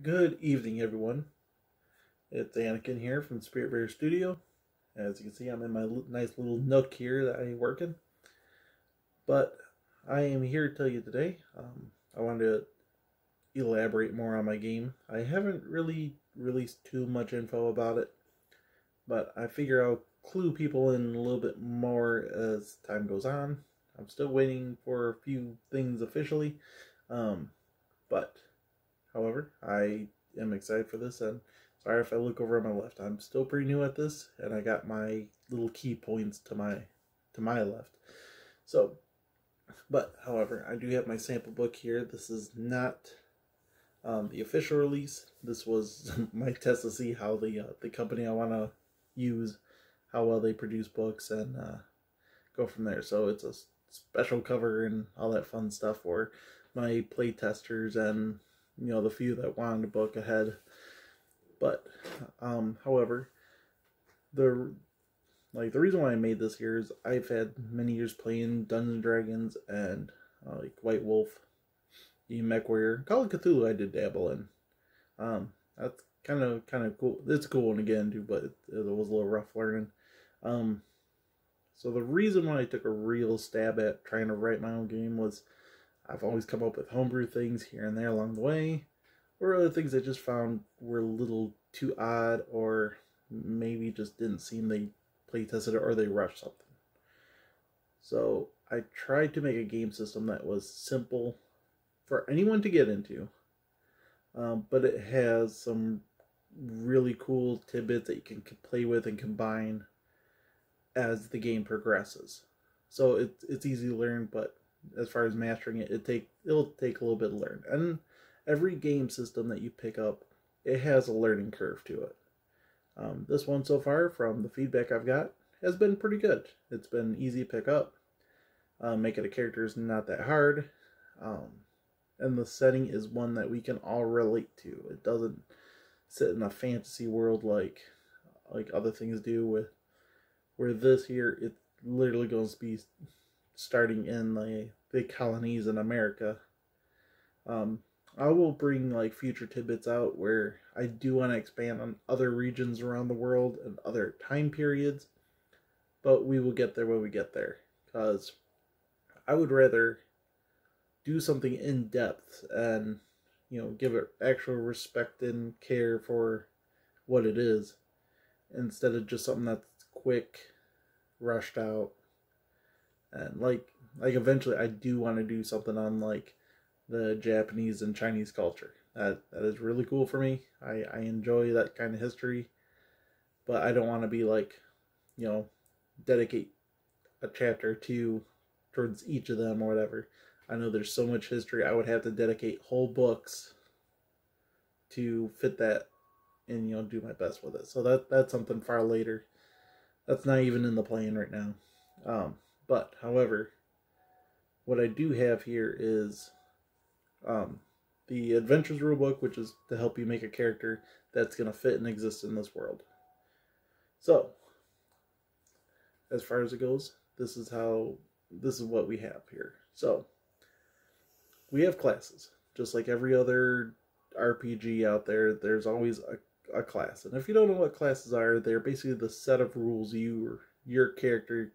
Good evening, everyone. It's Anakin here from Spirit Bear Studio. As you can see, I'm in my nice little nook here that I work in. But I am here to tell you today. I wanted to elaborate more on my game. I haven't really released too much info about it, but I figure I'll clue people in a little bit more as time goes on. I'm still waiting for a few things officially, but however, I am excited for this, and sorry if I look over on my left. I'm still pretty new at this, and I got my little key points to my left. So, but however, I do have my sample book here. This is not the official release. This was my test to see how the company I want to use, how well they produce books, and go from there. So it's a special cover and all that fun stuff for my play testers and the few that wanted to book ahead. But however, the reason why I made this here is I've had many years playing Dungeons and Dragons and like White Wolf, the MechWarrior, Call of Cthulhu I did dabble in. That's kind of cool. It's a cool one again too, but it was a little rough learning. So the reason why I took a real stab at trying to write my own game was I've always come up with homebrew things here and there along the way, or other things I just found were a little too odd, or maybe just didn't seem they play tested it or they rushed something. So I tried to make a game system that was simple for anyone to get into, but it has some really cool tidbits that you can play with and combine as the game progresses. So it's easy to learn, but as far as mastering it, it'll take a little bit to learn. And every game system that you pick up, it has a learning curve to it. This one so far, from the feedback I've got, has been pretty good. It's been easy to pick up. Making a character is not that hard. And the setting is one that we can all relate to. It doesn't sit in a fantasy world like other things do, where this here, it's literally going to be starting in the colonies in America. I will bring future tidbits out where I do want to expand on other regions around the world and other time periods, but we will get there when we get there, because I would rather do something in depth and give it actual respect and care for what it is, instead of just something that's quick, rushed out. And like eventually I do want to do something on the Japanese and Chinese culture. That is really cool for me. I enjoy that kind of history, but I don't want to be dedicate a chapter towards each of them or whatever. I know there's so much history, I would have to dedicate whole books to fit that and do my best with it. So that's something far later. That's not even in the plan right now. But however, what I do have here is the Adventures Rulebook, which is to help you make a character that's going to fit and exist in this world. So, as far as it goes, this is what we have here. So, we have classes. Just like every other RPG out there, there's always a class. And if you don't know what classes are, they're basically the set of rules your character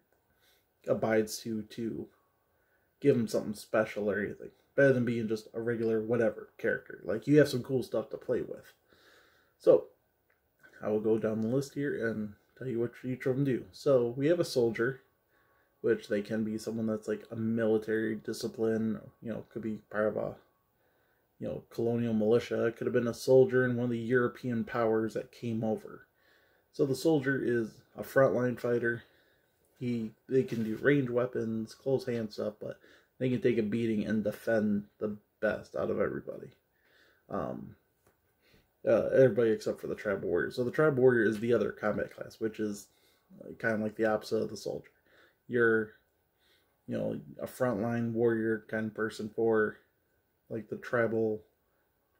abides to give them something special or anything. Better than being just a regular whatever character. You have some cool stuff to play with. So, I will go down the list here and tell you what each of them do. So, we have a soldier, which they can be someone that's a military discipline, could be part of a, colonial militia. It could have been a soldier in one of the European powers that came over. So the soldier is a frontline fighter. They can do range weapons, close hand stuff, but they can take a beating and defend the best out of everybody. Everybody except for the tribal warrior. So the tribal warrior is the other combat class, which is kind of like the opposite of the soldier. You're, a frontline warrior kind of person for the tribal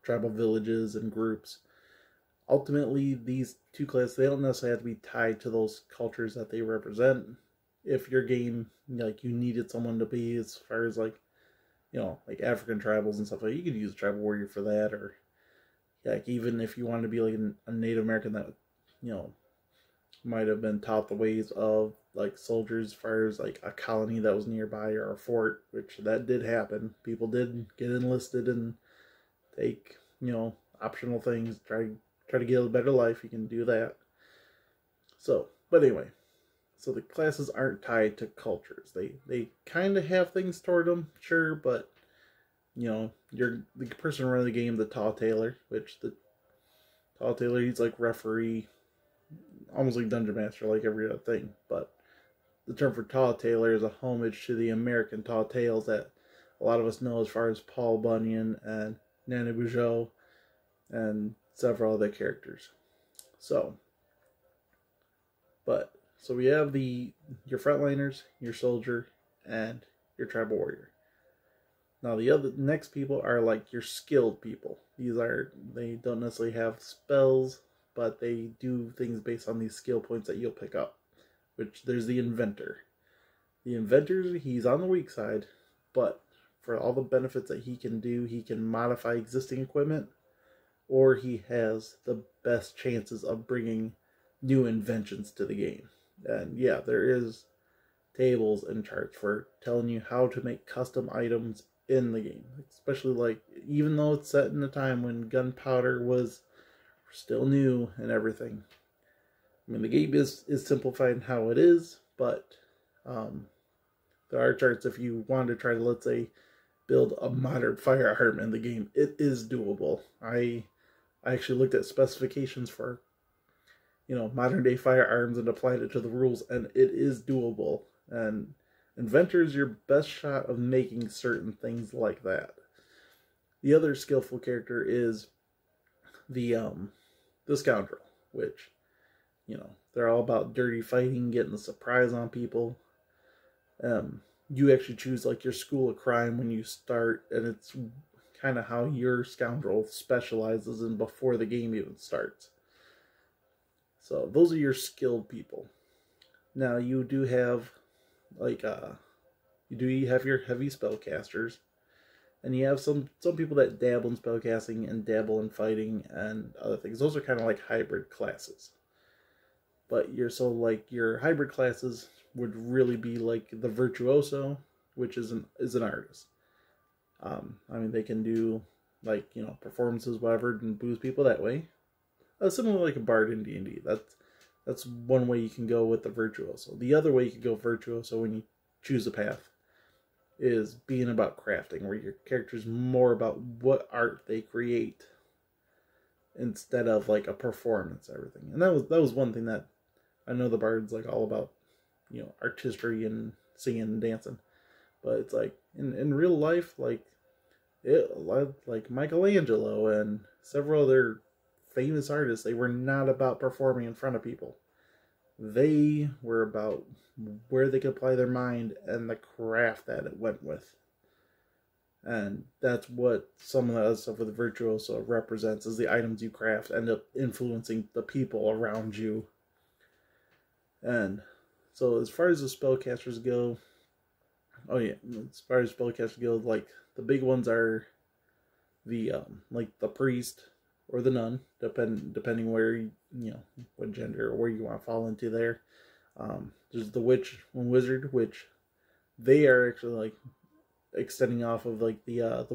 villages and groups. Ultimately, these two classes, they don't necessarily have to be tied to those cultures that they represent. If your game, you needed someone to be, as far as African tribals and stuff you could use a tribal warrior for that, or like even if you wanted to be like a Native American that, might have been taught the ways of like soldiers as far as like a colony that was nearby or a fort, which that did happen. People did get enlisted and take, optional things, try to get a better life. You can do that. So, but anyway, so the classes aren't tied to cultures. They kind of have things toward them, sure, but you're the person running the game, the Tall Tailor, which the Tall Tailor, he's like referee, almost like Dungeon Master, like every other thing. But the term for Tall Tailor is a homage to the American Tall Tales that a lot of us know as far as Paul Bunyan and Nana Bujoe and several other characters. So we have your frontliners, your soldier, and your tribal warrior. Now the next people are like your skilled people. They don't necessarily have spells, but they do things based on these skill points that you'll pick up. Which there's the inventor. The inventor, he's on the weak side, but for all the benefits that he can do, he can modify existing equipment, or he has the best chances of bringing new inventions to the game. And yeah, there is tables and charts for telling you how to make custom items in the game. Especially like, even though it's set in a time when gunpowder was still new and everything. I mean, the game is simplified in how it is, but there are charts if you want to try to, let's say, build a modern firearm in the game. It is doable. I actually looked at specifications for, modern day firearms and applied it to the rules, and it is doable. And Inventor is your best shot of making certain things like that. The other skillful character is the Scoundrel, which, they're all about dirty fighting, getting the surprise on people. You actually choose like your school of crime when you start, and it's kind of how your Scoundrel specializes in before the game even starts. So those are your skilled people. Now you do have like you have your heavy spellcasters, and you have some people that dabble in spellcasting and dabble in fighting and other things. Those are kind of like hybrid classes. But your hybrid classes would really be like the virtuoso, which is an artist. I mean, they can do like performances, whatever, and boost people that way. Similar like a bard in D&D. That's one way you can go with the virtuoso. The other way you can go virtuoso when you choose a path is being about crafting, where your character's more about what art they create instead of like a performance, everything. And that was one thing that I know the bard's like all about, artistry and singing and dancing. But it's like in real life, like Michelangelo and several other famous artists, they were not about performing in front of people. They were about where they could apply their mind and the craft that it went with. And that's what some of the other stuff with the virtuoso represents, is the items you craft end up influencing the people around you. And so as far as the spellcasters go, like the big ones are the like the priest or the nun, depending where what gender or where you want to fall into there. There's the witch and wizard, which they are actually like extending off of like the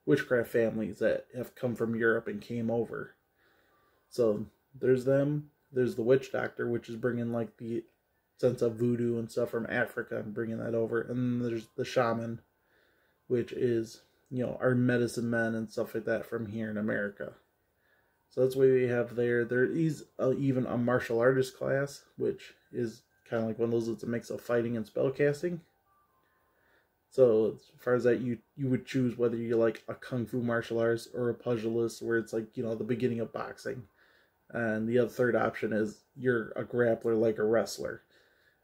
witchcraft families that have come from Europe and came over. So there's them. There's the witch doctor, which is bringing like the sense of voodoo and stuff from Africa and bringing that over. And then there's the shaman, which is, our medicine men and stuff like that from here in America. So that's what we have there. There is even a martial artist class, which is kind of like one of those that's a mix of fighting and spellcasting. So as far as that, you would choose whether you like a kung fu martial arts or a pugilist, where it's like, the beginning of boxing. And the other third option is you're a grappler, like a wrestler.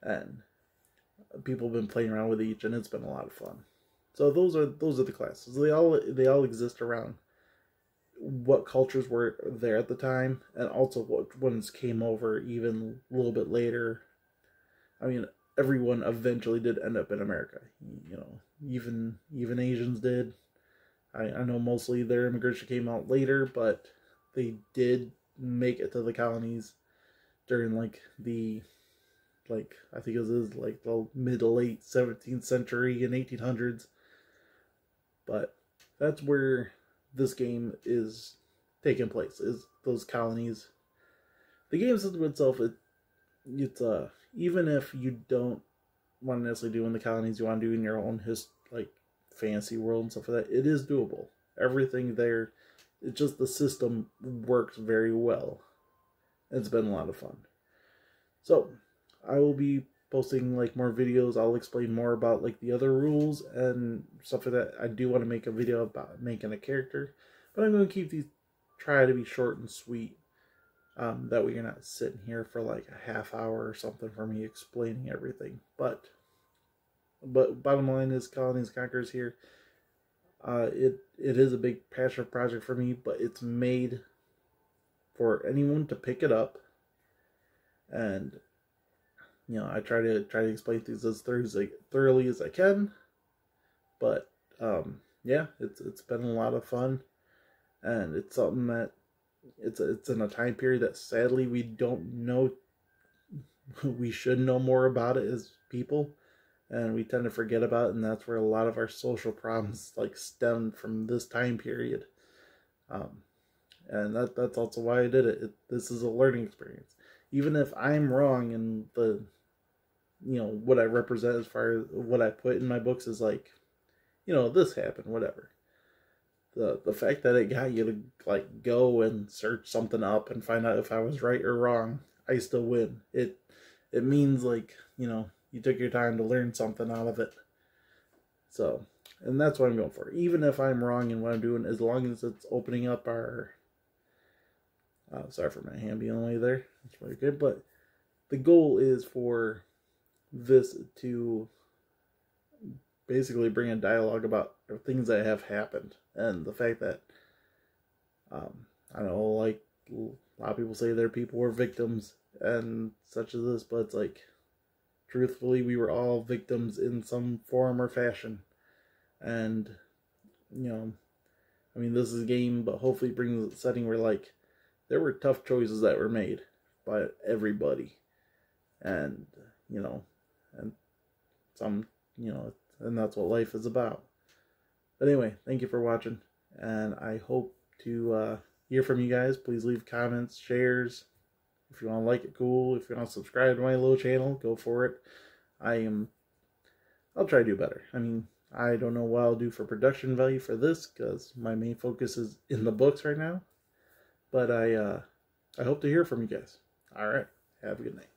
And people have been playing around with each, and it's been a lot of fun. So those are the classes. They all exist around what cultures were there at the time, and also what ones came over even a little bit later. I mean, everyone eventually did end up in America. Even Asians did. I know mostly their immigration came out later, but they did make it to the colonies during like the I think it was like the mid to late 17th century and 1800s. But that's where this game is taking place, is those colonies. The game system itself, it's even if you don't want to necessarily do in the colonies, you want to do in your own like fantasy world and stuff like that, it is doable. Everything there, it's just the system works very well. It's been a lot of fun. So I will be posting like more videos. I'll explain more about like the other rules and stuff like that. I do want to make a video about making a character, but I'm going to keep these, try to be short and sweet. That way you're not sitting here for like a half hour or something for me explaining everything. But bottom line is, Colonies Conquerors here. It is a big passion project for me, but it's made for anyone to pick it up. And you know, I try to explain things as thoroughly as I can. But yeah, it's been a lot of fun, and it's something that it's in a time period that sadly we don't know. We should know more about it as people, and we tend to forget about it, and that's where a lot of our social problems like stem from this time period. And that's also why I did it. This is a learning experience. Even if I'm wrong in the, you know, what I represent as far as what I put in my books is like, you know, this happened, whatever. The fact that it got you to like go and search something up and find out if I was right or wrong, I still win. It means like, you know, you took your time to learn something out of it. So, and that's what I'm going for. Even if I'm wrong in what I'm doing, as long as it's opening up our... sorry for my hand being on the way there. It's very good. But the goal is for this to basically bring a dialogue about things that have happened. And the fact that, I don't know, like a lot of people say their people were victims and such as this, but it's like, truthfully, we were all victims in some form or fashion. And, you know, I mean, this is a game, but hopefully it brings a setting where, like, there were tough choices that were made by everybody. And, you know, and some, you know, and that's what life is about. But anyway, thank you for watching, and I hope to hear from you guys. Please leave comments, shares. If you want to like it, cool. If you want to subscribe to my little channel, go for it. I'll try to do better. I mean, I don't know what I'll do for production value for this, because my main focus is in the books right now. But I hope to hear from you guys. All right. Have a good night.